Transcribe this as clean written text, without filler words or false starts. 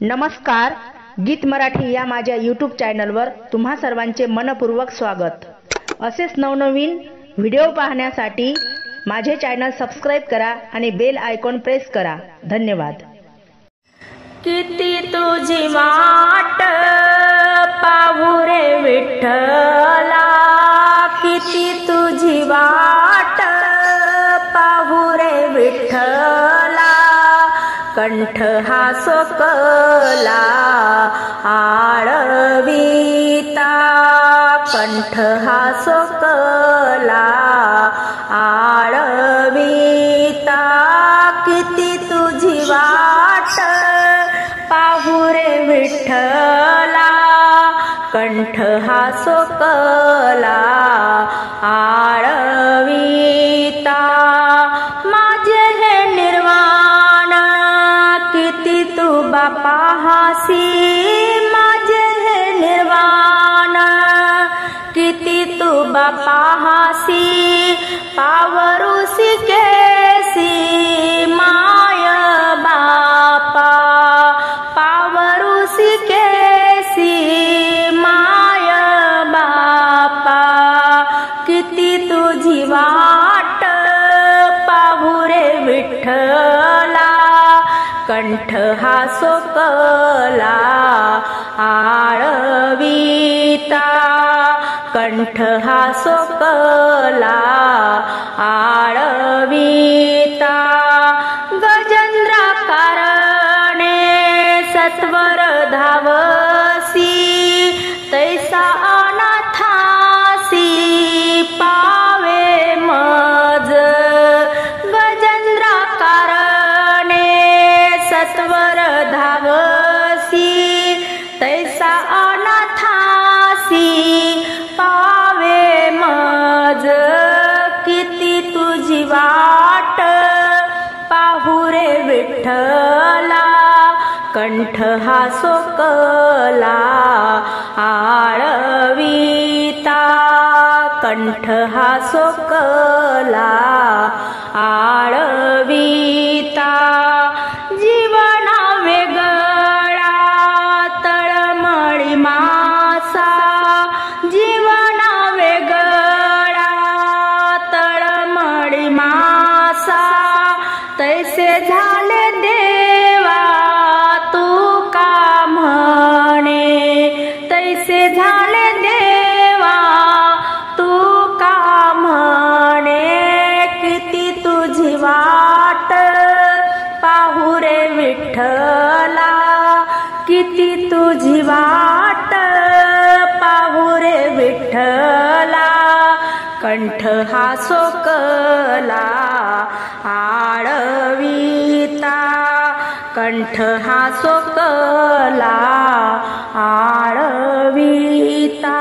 नमस्कार, गीत मराठी या माझ्या यूट्यूब चॅनलवर तुम्हा सर्वांचे मनपूर्वक स्वागत। असेच नवनवीन व्हिडिओ पाहण्यासाठी माझे चॅनल सबस्क्राइब करा आणि बेल आयकॉन प्रेस करा। धन्यवाद। किती तुझी वाट पाहू रे विठ्ठला, किती तुझी वाट पाहू रे विठ्ठला, कंठ हा सोकला आळविता, कंठ हा सोकला आळविता, किती तुझी वाट पाहू रे विठ्ठला, कंठ हा सोकला आळविता, माझे हे निर्वाण किती तू बापा हासी, माझे हे निर्वाण किती तू बापा हासी, पावरुसी केसी माय बापा, पावरुसी केसी माय बापा, किती तुझी वाट पाहू रे विठ्ठला, कंठ हा सोकला आळविता, कंठ हा सोकला आळविता, गजेंद्राकारणे सत्वर धावसी, तैसा अनाथासी पावे मज, गजेंद्राकारणे सत्वर धावसी, तैसा अनाथासी पावे मज, किती तुझी वाट पाहू रे विठ्ठला, कंठ हा सोकला आळविता, कंठ हा सोकला आळविता, जीवना वेगळा तळमळी मासा, जीवना वेगळा तळमळी मासा, तैसे झाले देवा तू का म्हणे, तैसे झाले देवा तू का म्हणे, किती तुझी वाट पाहू रे विठ्ठला, किती तुझी वाट पाहू रे विठ्ठला, कंठ हा सोकला आळविता, कंठ हा सोकला आळविता।